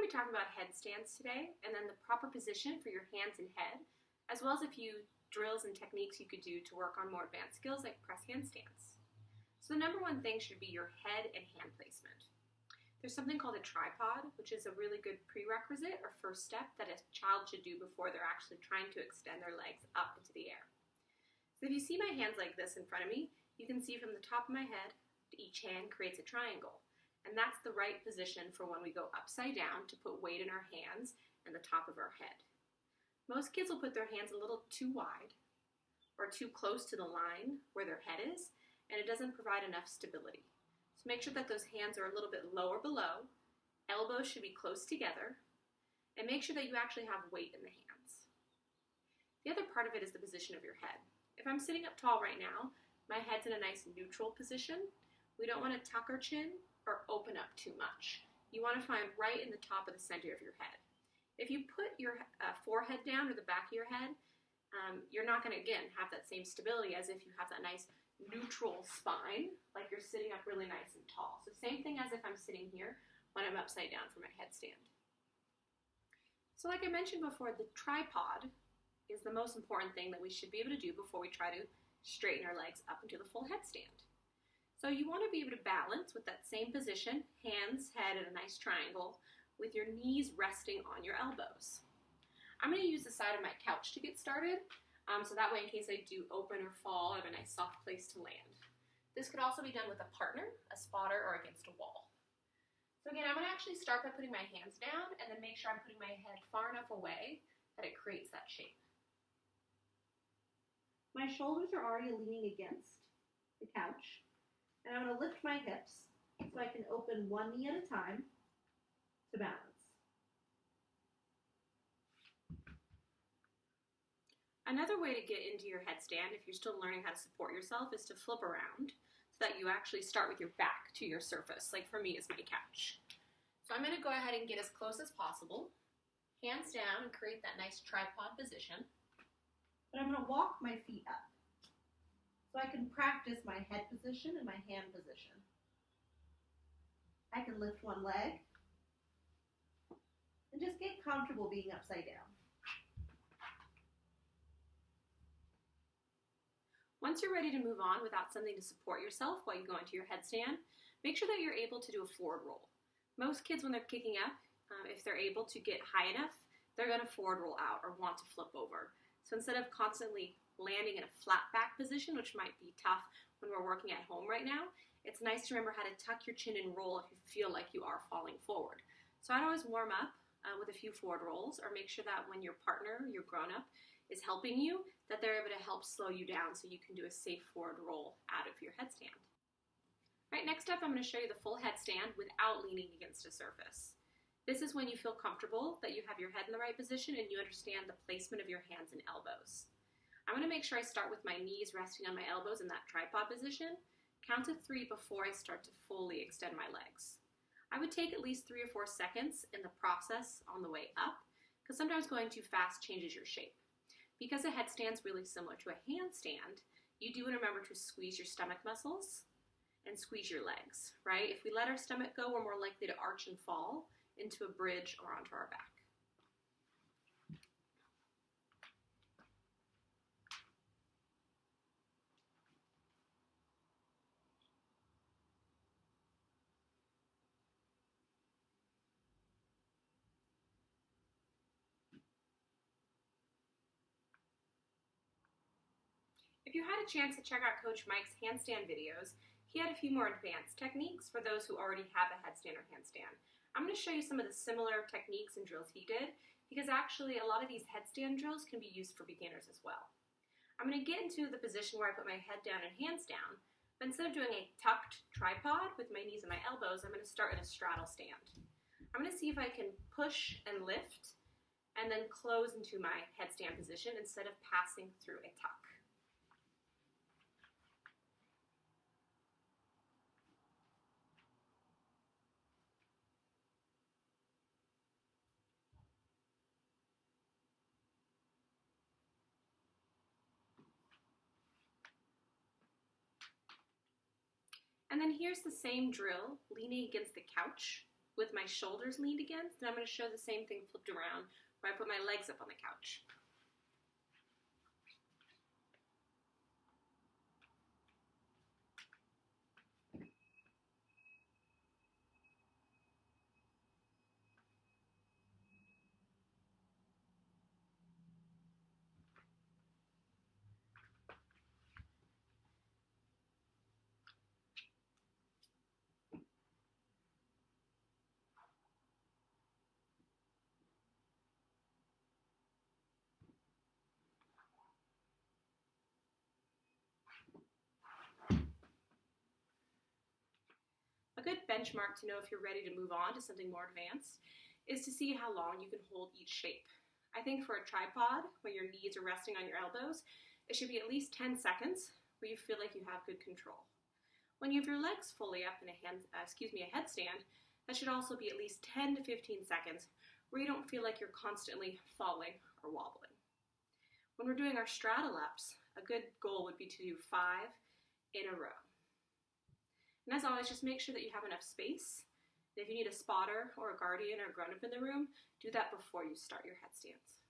going to be talking about headstands today, and then the proper position for your hands and head, as well as a few drills and techniques you could do to work on more advanced skills like press handstands. So the number one thing should be your head and hand placement. There's something called a tripod, which is a really good prerequisite or first step that a child should do before they're actually trying to extend their legs up into the air. So if you see my hands like this in front of me, you can see from the top of my head to each hand creates a triangle. And that's the right position for when we go upside down to put weight in our hands and the top of our head. Most kids will put their hands a little too wide or too close to the line where their head is, and it doesn't provide enough stability. So make sure that those hands are a little bit lower below, elbows should be close together, and make sure that you actually have weight in the hands. The other part of it is the position of your head. If I'm sitting up tall right now, my head's in a nice neutral position. We don't want to tuck our chin or open up too much. You want to find right in the top of the center of your head. If you put your forehead down or the back of your head, you're not going to, again, have that same stability as if you have that nice neutral spine, like you're sitting up really nice and tall. So same thing as if I'm sitting here when I'm upside down for my headstand. So like I mentioned before, the tripod is the most important thing that we should be able to do before we try to straighten our legs up into the full headstand. So you want to be able to balance with that same position, hands, head in a nice triangle, with your knees resting on your elbows. I'm going to use the side of my couch to get started, so that way in case I do open or fall, I have a nice soft place to land. This could also be done with a partner, a spotter, or against a wall. So again, I'm going to actually start by putting my hands down and then make sure I'm putting my head far enough away that it creates that shape. My shoulders are already leaning against the couch. And I'm going to lift my hips so I can open one knee at a time to balance. Another way to get into your headstand, if you're still learning how to support yourself, is to flip around so that you actually start with your back to your surface, like for me is my couch. So I'm going to go ahead and get as close as possible, hands down, and create that nice tripod position. But I'm going to walk my feet up, so I can practice my head position and my hand position. I can lift one leg and just get comfortable being upside down. Once you're ready to move on without something to support yourself while you go into your headstand, make sure that you're able to do a forward roll. Most kids, when they're kicking up, if they're able to get high enough, they're going to forward roll out or want to flip over. So instead of constantly landing in a flat back position, which might be tough when we're working at home right now, it's nice to remember how to tuck your chin and roll if you feel like you are falling forward. So I'd always warm up with a few forward rolls, or make sure that when your partner, your grown-up, is helping you, that they're able to help slow you down so you can do a safe forward roll out of your headstand. All right, next up I'm going to show you the full headstand without leaning against a surface. This is when you feel comfortable that you have your head in the right position and you understand the placement of your hands and elbows. I'm going to make sure I start with my knees resting on my elbows in that tripod position. Count to 3 before I start to fully extend my legs. I would take at least 3 or 4 seconds in the process on the way up, because sometimes going too fast changes your shape. Because a headstand's really similar to a handstand, you do want to remember to squeeze your stomach muscles and squeeze your legs, right? If we let our stomach go, we're more likely to arch and fall into a bridge or onto our back. If you had a chance to check out Coach Mike's handstand videos, he had a few more advanced techniques for those who already have a headstand or handstand. I'm going to show you some of the similar techniques and drills he did, because actually a lot of these headstand drills can be used for beginners as well. I'm going to get into the position where I put my head down and hands down, but instead of doing a tucked tripod with my knees and my elbows, I'm going to start in a straddle stand. I'm going to see if I can push and lift and then close into my headstand position instead of passing through a tuck. And then here's the same drill, leaning against the couch with my shoulders leaned against, and I'm going to show the same thing flipped around, where I put my legs up on the couch. A good benchmark to know if you're ready to move on to something more advanced is to see how long you can hold each shape. I think for a tripod, when your knees are resting on your elbows, it should be at least 10 seconds where you feel like you have good control. When you have your legs fully up in a headstand, that should also be at least 10 to 15 seconds where you don't feel like you're constantly falling or wobbling. When we're doing our straddle ups, a good goal would be to do 5 in a row. And as always, just make sure that you have enough space. And if you need a spotter or a guardian or a grown-up in the room, do that before you start your headstands.